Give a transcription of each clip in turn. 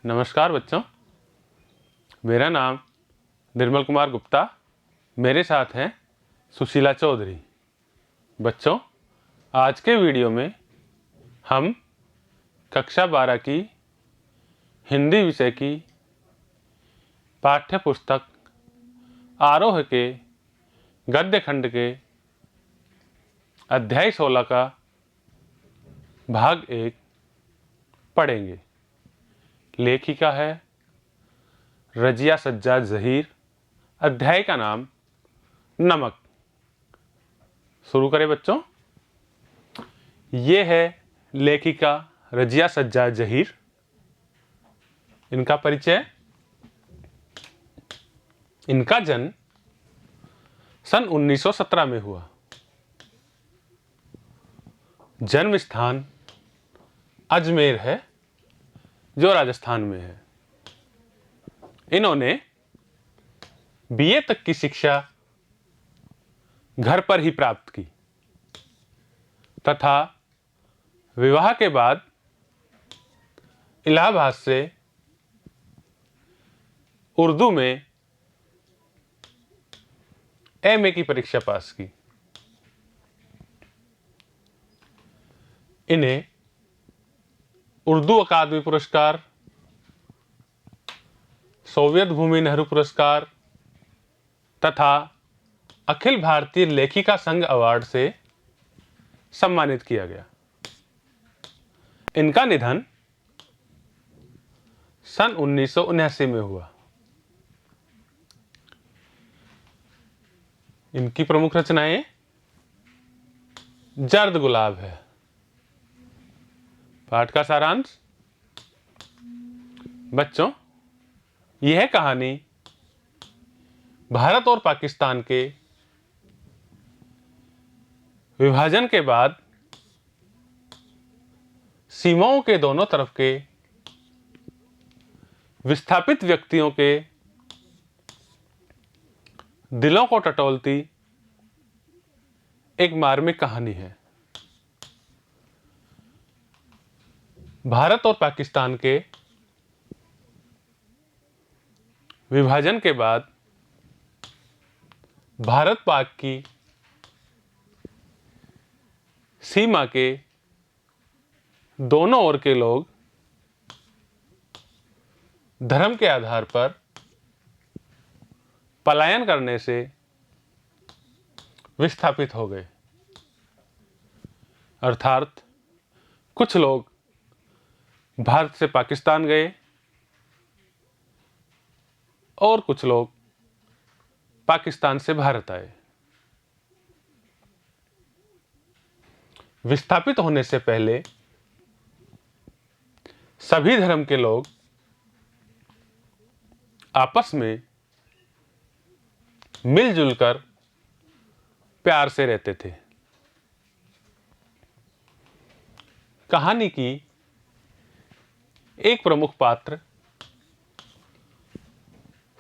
नमस्कार बच्चों, मेरा नाम निर्मल कुमार गुप्ता, मेरे साथ हैं सुशीला चौधरी। बच्चों, आज के वीडियो में हम कक्षा 12 की हिंदी विषय की पाठ्य पुस्तक आरोह के गद्य खंड के अध्याय 16 का भाग 1 पढ़ेंगे। लेखिका है रजिया सज्जाद ज़हीर। अध्याय का नाम नमक। शुरू करें बच्चों। ये है लेखिका रजिया सज्जाद ज़हीर। इनका परिचय। इनका जन्म सन 1917 में हुआ। जन्म स्थान अजमेर है, जो राजस्थान में है। इन्होंने बीए तक की शिक्षा घर पर ही प्राप्त की तथा विवाह के बाद इलाहाबाद से उर्दू में एमए की परीक्षा पास की। इन्हें उर्दू अकादमी पुरस्कार, सोवियत भूमि नेहरू पुरस्कार तथा अखिल भारतीय लेखिका संघ अवार्ड से सम्मानित किया गया। इनका निधन सन 1979 में हुआ। इनकी प्रमुख रचनाएं जर्द गुलाब है। पाठ का सारांश। बच्चों, यह कहानी भारत और पाकिस्तान के विभाजन के बाद सीमाओं के दोनों तरफ के विस्थापित व्यक्तियों के दिलों को टटोलती एक मार्मिक कहानी है। भारत और पाकिस्तान के विभाजन के बाद भारत पाक की सीमा के दोनों ओर के लोग धर्म के आधार पर पलायन करने से विस्थापित हो गए। अर्थात कुछ लोग भारत से पाकिस्तान गए और कुछ लोग पाकिस्तान से भारत आए। विस्थापित होने से पहले सभी धर्म के लोग आपस में मिलजुल कर प्यार से रहते थे। कहानी की एक प्रमुख पात्र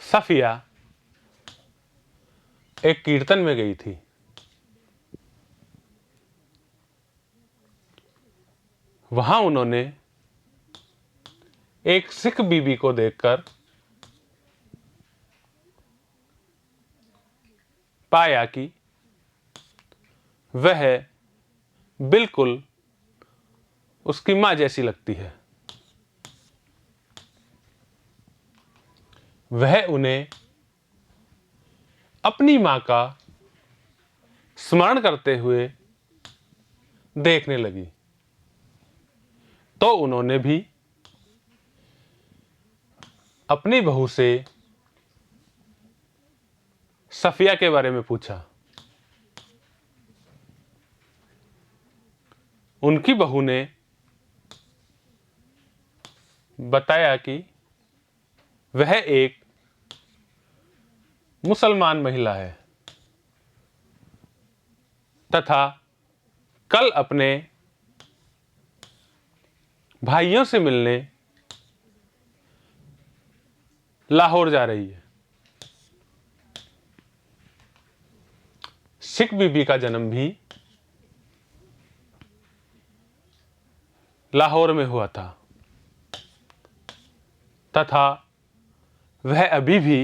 सफिया एक कीर्तन में गई थी। वहां उन्होंने एक सिख बीबी को देखकर पाया कि वह बिल्कुल उसकी मां जैसी लगती है। वह उन्हें अपनी मां का स्मरण करते हुए देखने लगी। तो उन्होंने भी अपनी बहू से सफिया के बारे में पूछा। उनकी बहू ने बताया कि वह एक मुसलमान महिला है तथा कल अपने भाइयों से मिलने लाहौर जा रही है। सिख बीबी का जन्म भी लाहौर में हुआ था। तथा वह अभी भी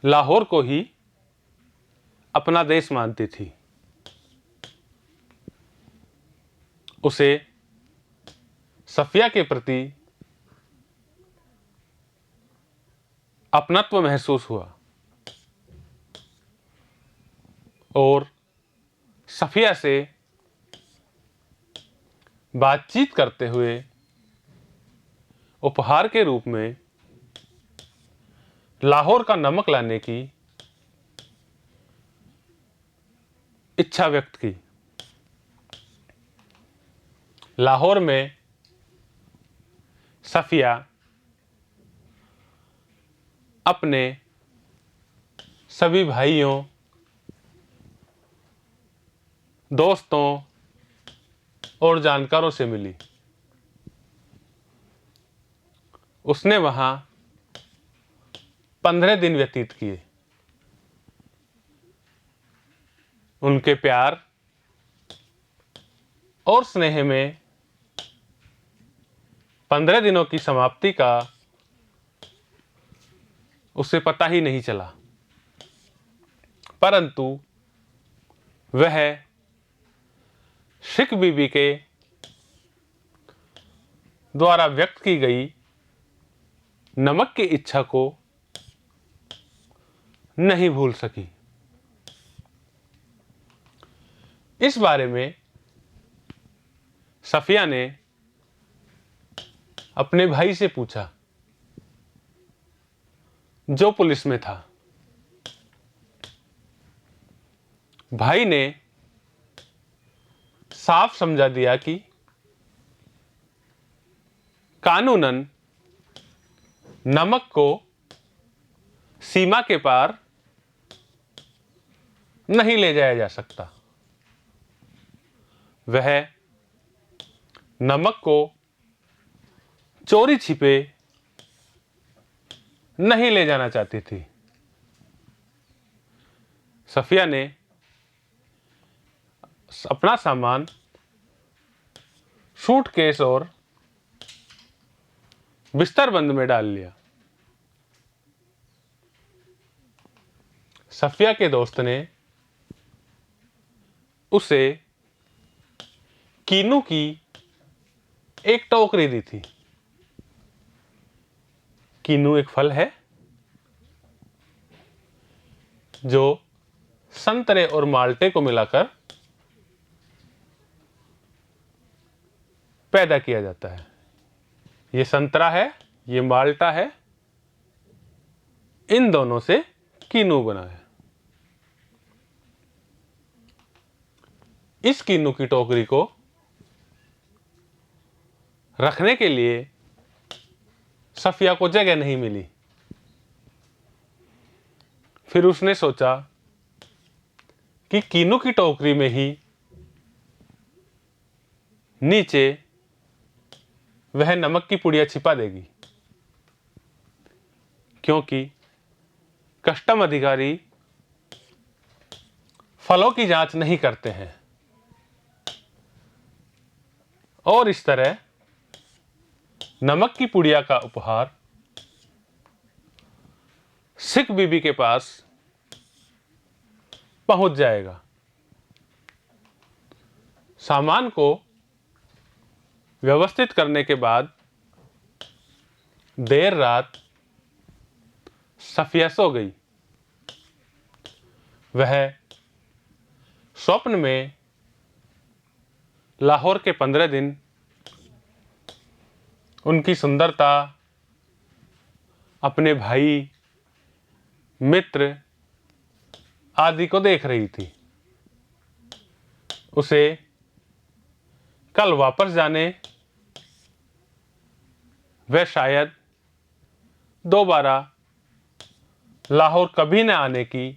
लाहौर को ही अपना देश मानती थी। उसे सफिया के प्रति अपनत्व महसूस हुआ और सफिया से बातचीत करते हुए उपहार के रूप में लाहौर का नमक लाने की इच्छा व्यक्त की। लाहौर में सफिया अपने सभी भाइयों, दोस्तों और जानकारों से मिली। उसने वहां 15 दिन व्यतीत किए। उनके प्यार और स्नेह में 15 दिनों की समाप्ति का उसे पता ही नहीं चला, परंतु वह शिख बीबी के द्वारा व्यक्त की गई नमक की इच्छा को नहीं भूल सकी। इस बारे में सफिया ने अपने भाई से पूछा, जो पुलिस में था। भाई ने साफ समझा दिया कि कानूनन नमक को सीमा के पार नहीं ले जाया जा सकता। वह नमक को चोरी छिपे नहीं ले जाना चाहती थी। सफिया ने अपना सामान सूटकेस और बिस्तर बंद में डाल लिया। सफिया के दोस्त ने उसे कीनू की एक टोकरी दी थी। कीनू एक फल है जो संतरे और माल्टे को मिलाकर पैदा किया जाता है। ये संतरा है, ये माल्टा है, इन दोनों से कीनू बना है। इस कीनू की टोकरी को रखने के लिए सफिया को जगह नहीं मिली। फिर उसने सोचा कि कीनू की टोकरी में ही नीचे वह नमक की पुड़िया छिपा देगी, क्योंकि कस्टम अधिकारी फलों की जांच नहीं करते हैं। और इस तरह नमक की पुड़िया का उपहार सिख बीबी के पास पहुंच जाएगा। सामान को व्यवस्थित करने के बाद देर रात सफिया सो गई। वह स्वप्न में लाहौर के 15 दिन, उनकी सुंदरता, अपने भाई, मित्र आदि को देख रही थी। उसे कल वापस जाने वह शायद दोबारा लाहौर कभी न आने की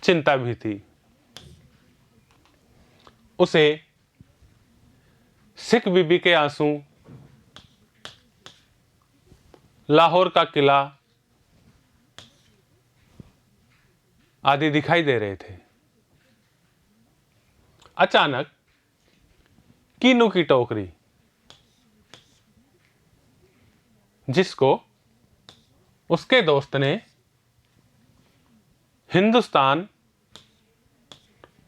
चिंता भी थी। उसे सिख बीबी के आंसू, लाहौर का किला आदि दिखाई दे रहे थे। अचानक कीनू की टोकरी जिसको उसके दोस्त ने हिंदुस्तान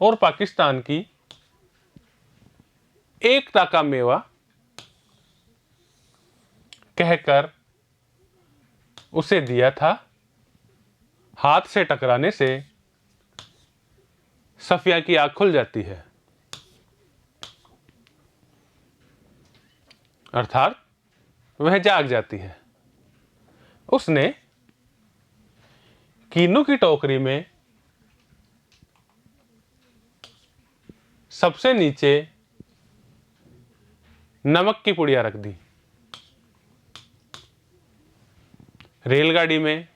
और पाकिस्तान की एकता का मेवा कहकर उसे दिया था। हाथ से टकराने से सफिया की आंख खुल जाती है, अर्थात वह जाग जाती है। उसने कीनू की टोकरी में सबसे नीचे नमक की पुड़िया रख दी। रेलगाड़ी में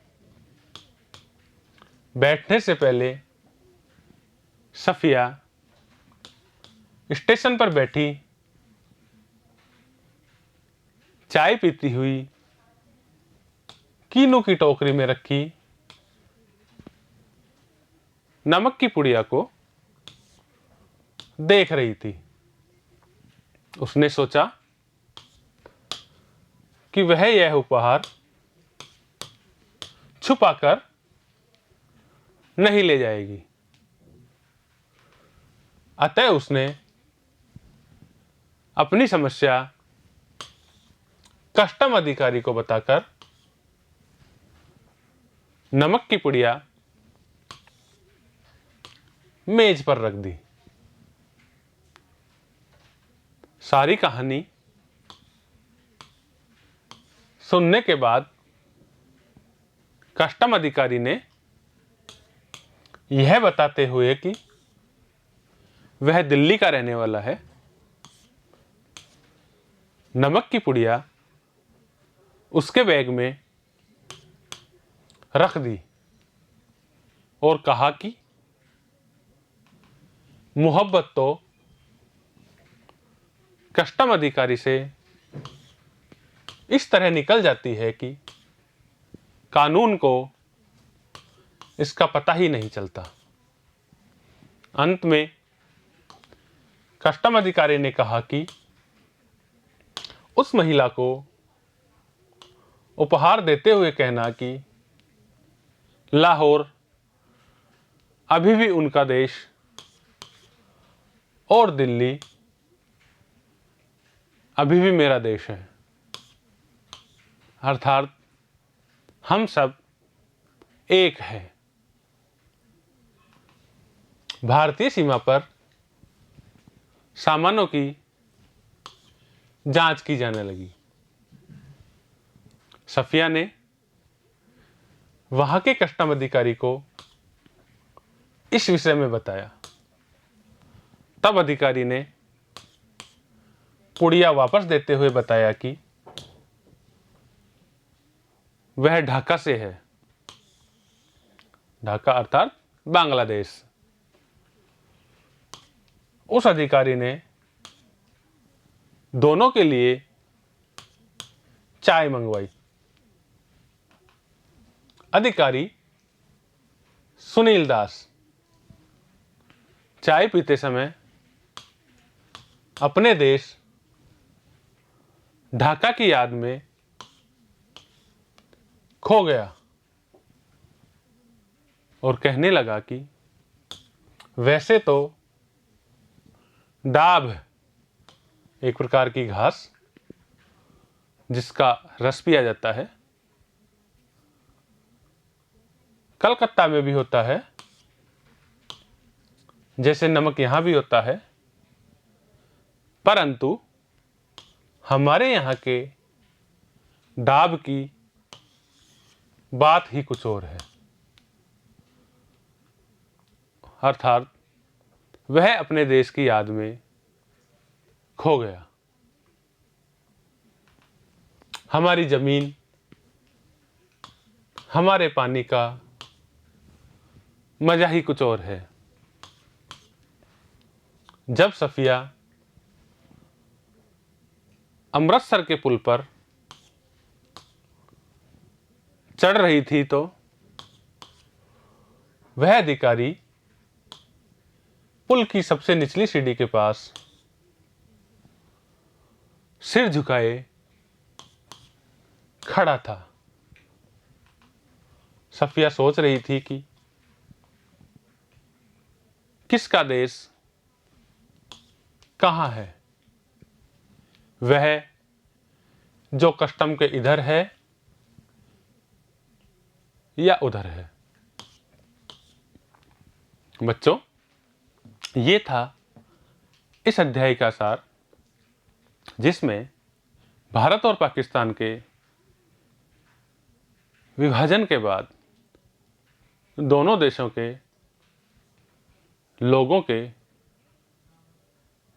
बैठने से पहले सफिया स्टेशन पर बैठी चाय पीती हुई कीनू की टोकरी में रखी नमक की पुड़िया को देख रही थी। उसने सोचा कि वह यह उपहार छुपाकर नहीं ले जाएगी। अतः उसने अपनी समस्या कस्टम अधिकारी को बताकर नमक की पुड़िया मेज पर रख दी। सारी कहानी सुनने के बाद कस्टम अधिकारी ने यह बताते हुए कि वह दिल्ली का रहने वाला है, नमक की पुड़िया उसके बैग में रख दी और कहा कि मोहब्बत तो कस्टम अधिकारी से इस तरह निकल जाती है कि कानून को इसका पता ही नहीं चलता। अंत में कस्टम अधिकारी ने कहा कि उस महिला को उपहार देते हुए कहना कि लाहौर अभी भी उनका देश और दिल्ली अभी भी मेरा देश है। अर्थात हम सब एक हैं। भारतीय सीमा पर सामानों की जांच की जाने लगी। सफिया ने वहां के कस्टम अधिकारी को इस विषय में बताया। तब अधिकारी ने पुड़िया वापस देते हुए बताया कि वह ढाका से है। ढाका अर्थात बांग्लादेश। उस अधिकारी ने दोनों के लिए चाय मंगवाई। अधिकारी सुनील दास चाय पीते समय अपने देश ढाका की याद में खो गया और कहने लगा कि वैसे तो डाब एक प्रकार की घास जिसका रस पिया जाता है, कलकत्ता में भी होता है, जैसे नमक यहां भी होता है, परंतु हमारे यहाँ के डाब की बात ही कुछ और है। अर्थात वह अपने देश की याद में खो गया। हमारी जमीन, हमारे पानी का मजा ही कुछ और है। जब सफिया अमृतसर के पुल पर चढ़ रही थी तो वह अधिकारी पुल की सबसे निचली सीढ़ी के पास सिर झुकाए खड़ा था। सफिया सोच रही थी कि किसका देश कहाँ है, वह जो कस्टम के इधर है या उधर है। बच्चों, ये था इस अध्याय का सार, जिसमें भारत और पाकिस्तान के विभाजन के बाद दोनों देशों के लोगों के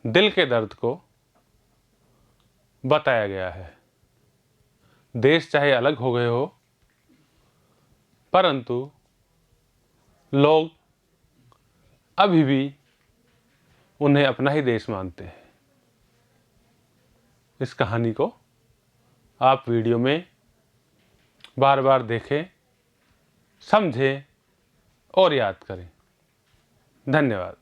दिल के दर्द को बताया गया है। देश चाहे अलग हो गए हो, परंतु लोग अभी भी उन्हें अपना ही देश मानते हैं। इस कहानी को आप वीडियो में बार बार देखें, समझें और याद करें। धन्यवाद।